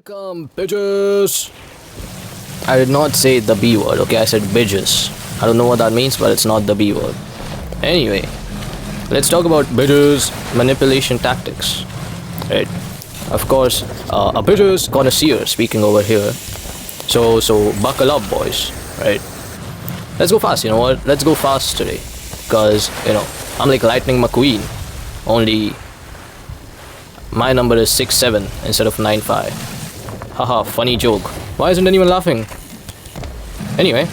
Welcome, bitches! I did not say the B word, okay? I said bitches. I don't know what that means, but it's not the B word. Anyway, let's talk about bitches manipulation tactics. Right? Of course, a bitches connoisseur speaking over here. So buckle up, boys. Right? Let's go fast, you know what? Let's go fast today. Because, I'm like Lightning McQueen. Only my number is 6'7" instead of 9'5". Haha, funny joke. Why isn't anyone laughing? Anyway,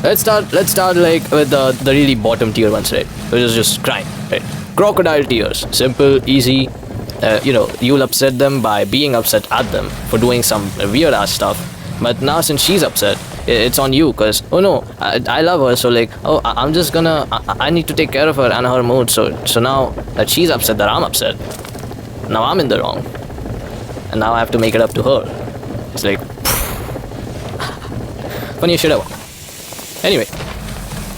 let's start like with the really bottom tier ones, right? Which is just crime, right? Crocodile tears. Simple, easy. You'll upset them by being upset at them for doing some weird ass stuff. But now since she's upset, it's on you, cause oh no, I love her, so like, oh, I'm just gonna, I need to take care of her and her mood, so now that she's upset that I'm upset, now I'm in the wrong, and now I have to make it up to her. It's like, funny shit ever. Anyway,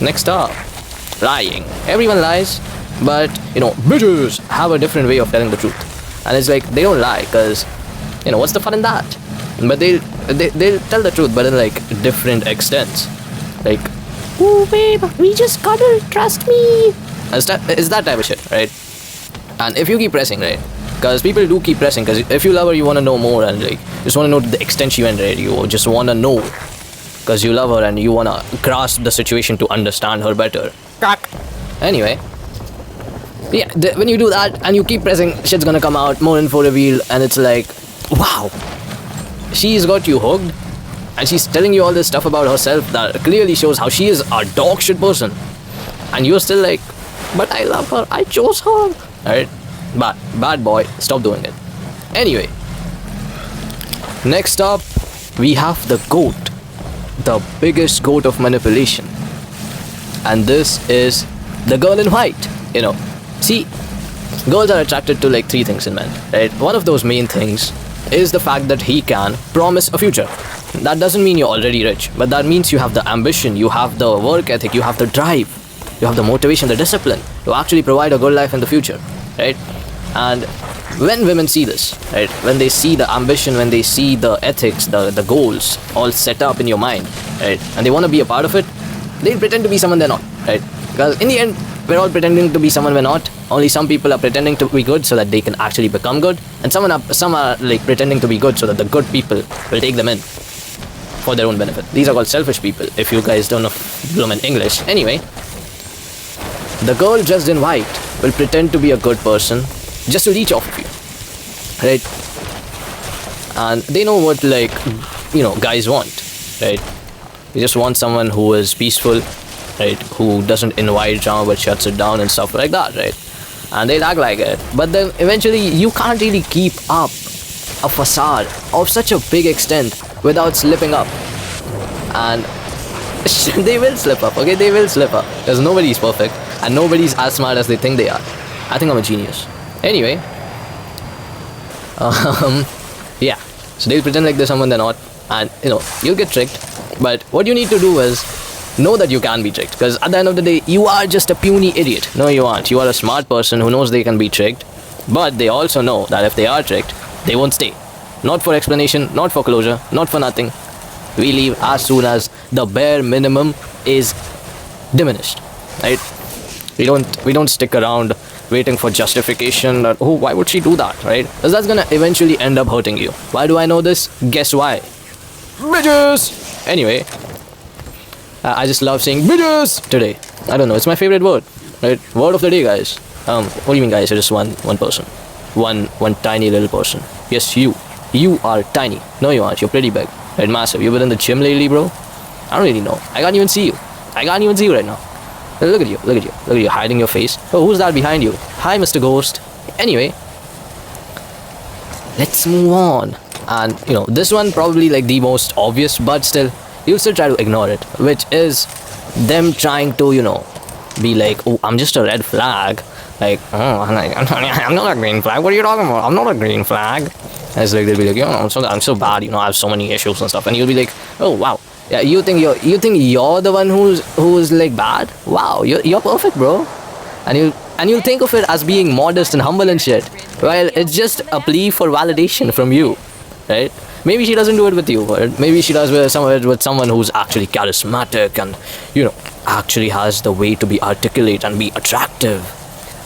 next up, lying. Everyone lies, but bitches have a different way of telling the truth, and it's like they don't lie, cause what's the fun in that? But they'll tell the truth, but in like different extents. Like, oh babe, we just cuddle, trust me. It's that type of shit, right? And if you keep pressing, right? Because people do keep pressing, because if you love her, you want to know more, and like, just want to know the extent she went, right? You just want to know, because you love her and you want to grasp the situation to understand her better. Anyway, yeah, when you do that and you keep pressing, shit's gonna come out, more info reveal, and it's like, wow. She's got you hooked, and she's telling you all this stuff about herself that clearly shows how she is a dog shit person, and you're still like, but I love her, I chose her. Alright, bad boy, stop doing it. Anyway, next up we have the goat, the biggest goat of manipulation, and this is the girl in white. See, girls are attracted to like three things in men, right? One of those main things is the fact that he can promise a future. That doesn't mean you're already rich, but that means you have the ambition, you have the work ethic, you have the drive, you have the motivation, the discipline to actually provide a good life in the future, right? And when women see this, right, when they see the ambition, when they see the ethics, the goals all set up in your mind, right, and they want to be a part of it, they pretend to be someone they're not, right? Because in the end, we're all pretending to be someone we're not. Only some people are pretending to be good so that they can actually become good, and some are like pretending to be good so that the good people will take them in for their own benefit. These are called selfish people, if you guys don't know blooming English. Anyway, the girl dressed in white will pretend to be a good person just to leech off of you, right? And they know what guys want, right? They just want someone who is peaceful, right, who doesn't invite drama but shuts it down and stuff like that, right? And they'll act like it, but then eventually you can't really keep up a facade of such a big extent without slipping up, and they will slip up, okay? They will slip up, because nobody's perfect and nobody's as smart as they think they are. I think I'm a genius. Anyway, yeah, so they'll pretend like they're someone they're not, and you'll get tricked. But what you need to do is know that you can be tricked, because at the end of the day, you are just a puny idiot. No, you aren't. You are a smart person who knows they can be tricked, but they also know that if they are tricked, they won't stay. Not for explanation, not for closure, not for nothing. We leave as soon as the bare minimum is diminished, right? We don't stick around waiting for justification that, oh, why would she do that, right? Because that's gonna eventually end up hurting you. Why do I know this? Guess why? Bitches! Anyway, I just love saying bitches today. I don't know, it's my favorite word, right? Word of the day, guys. What do you mean, guys? You're just one person, one tiny little person. Yes, you are tiny. No, you aren't. You're pretty big, right? Massive. You've been in the gym lately, bro? I don't really know. I can't even see you. Right now. Look at you hiding your face. Oh, who's that behind you? Hi, Mr. Ghost. Anyway, let's move on. And this one probably like the most obvious, but still you'll still try to ignore it, which is them trying to be like, oh, I'm just a red flag, like, oh, I'm not a green flag, what are you talking about? I'm not a green flag. And it's like they'll be like, I'm so bad, I have so many issues and stuff, and you'll be like, oh wow, yeah, you think you're the one who's like bad? Wow, you're perfect, bro. And you'll think of it as being modest and humble and shit, Well, it's just a plea for validation from you, right? Maybe she doesn't do it with you, but maybe she does with someone who's actually charismatic and, actually has the way to be articulate and be attractive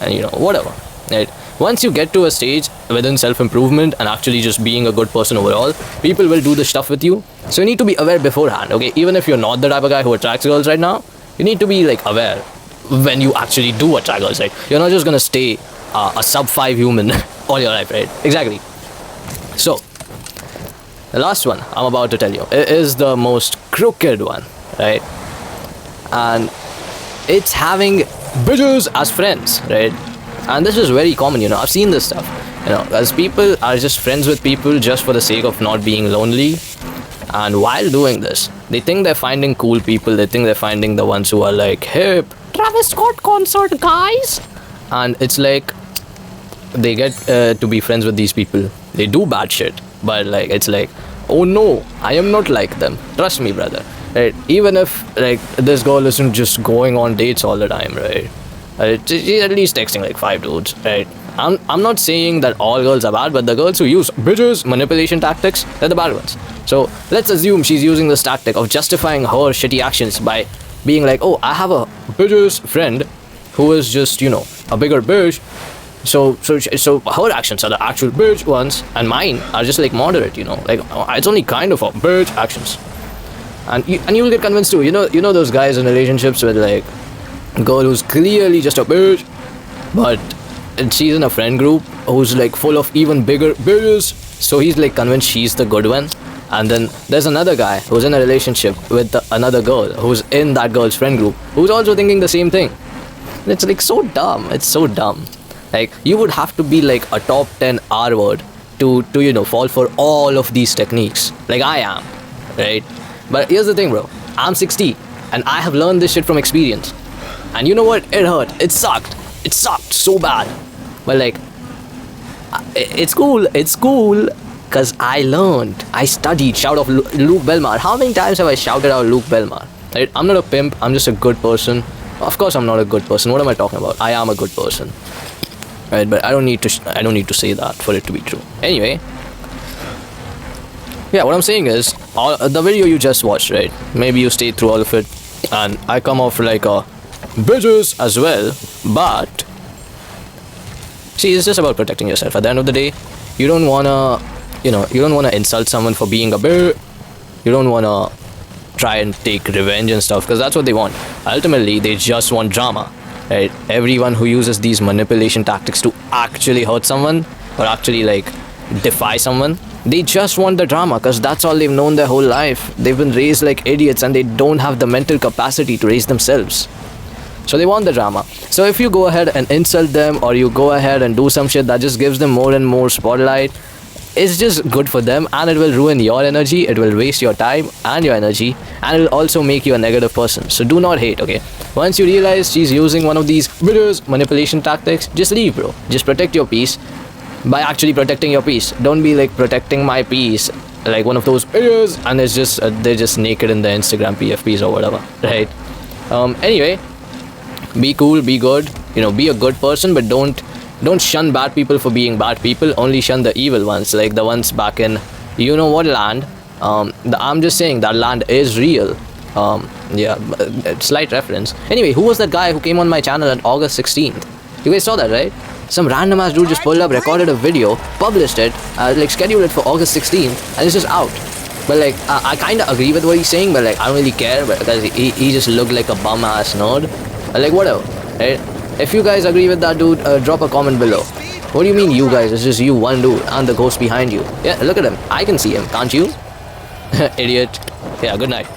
and, whatever, right? Once you get to a stage within self-improvement and actually just being a good person overall, people will do the stuff with you. So you need to be aware beforehand, okay? Even if you're not the type of guy who attracts girls right now, you need to be like aware when you actually do attract girls, right? You're not just gonna stay a sub-5 human all your life, right? Exactly. So, the last one I'm about to tell you is the most crooked one, right? And it's having bitches as friends, right? And this is very common, I've seen this stuff, as people are just friends with people just for the sake of not being lonely. And while doing this, they think they're finding cool people. They think they're finding the ones who are like, hip, Travis Scott concert, guys. And it's like, they get to be friends with these people. They do bad shit, but like, it's like, oh no, I am not like them. Trust me, brother. Right? Even if like this girl isn't just going on dates all the time, right? She's at least texting like 5 dudes, right? I'm not saying that all girls are bad, but the girls who use bitches manipulation tactics, they're the bad ones. So let's assume she's using this tactic of justifying her shitty actions by being like, oh, I have a bitch's friend who is just, a bigger bitch. So her actions are the actual bitch ones, and mine are just like moderate, like it's only kind of a bitch actions. And you will get convinced too. You know those guys in relationships with like a girl who's clearly just a bitch, but she's in a friend group who's like full of even bigger bitches. So he's like convinced she's the good one. And then there's another guy who's in a relationship with another girl who's in that girl's friend group who's also thinking the same thing. And it's like so dumb. It's so dumb. Like you would have to be like a top 10 R word to fall for all of these techniques. Like I am, right? But here's the thing, bro. I'm 60 and I have learned this shit from experience. And you know what? It hurt. It sucked. It sucked so bad. But like, it's cool. It's cool. Because I learned. I studied. Shout out Luke Belmar. How many times have I shouted out Luke Belmar? Right? I'm not a pimp. I'm just a good person. Of course I'm not a good person. What am I talking about? I am a good person. Right? But I don't need to say that for it to be true. Anyway. Yeah, what I'm saying is, the video you just watched, right? Maybe you stayed through all of it. And I come off like a bitches as well. But see, it's just about protecting yourself. At the end of the day, you don't wanna insult someone for being a bitch. You don't wanna try and take revenge and stuff, because that's what they want. Ultimately, they just want drama, right? Everyone who uses these manipulation tactics to actually hurt someone or actually like defy someone, they just want the drama, because that's all they've known their whole life. They've been raised like idiots and they don't have the mental capacity to raise themselves. So they want the drama. So if you go ahead and insult them, or you go ahead and do some shit that just gives them more and more spotlight, it's just good for them, and it will ruin your energy, it will waste your time and your energy, and it will also make you a negative person. So do not hate, okay? Once you realize she's using one of these videos manipulation tactics, just leave, bro. Just protect your peace by actually protecting your peace. Don't be like protecting my peace like one of those videos and it's just they're just naked in the Instagram PFPs or whatever, right? Anyway, be cool, be good, be a good person, but don't shun bad people for being bad people. Only shun the evil ones, like the ones back in what land. I'm just saying that land is real. Yeah, slight reference. Anyway, who was that guy who came on my channel on August 16th? You guys saw that, right? Some random ass dude just pulled up, recorded a video, published it, scheduled it for August 16th, and it's just out. But like, I kind of agree with what he's saying, but like, I don't really care, because he just looked like a bum ass nerd. Like, whatever, right? If you guys agree with that dude, drop a comment below. What do you mean you guys? It's just you, one dude, and the ghost behind you. Yeah, look at him. I can see him, can't you? Idiot. Yeah, good night.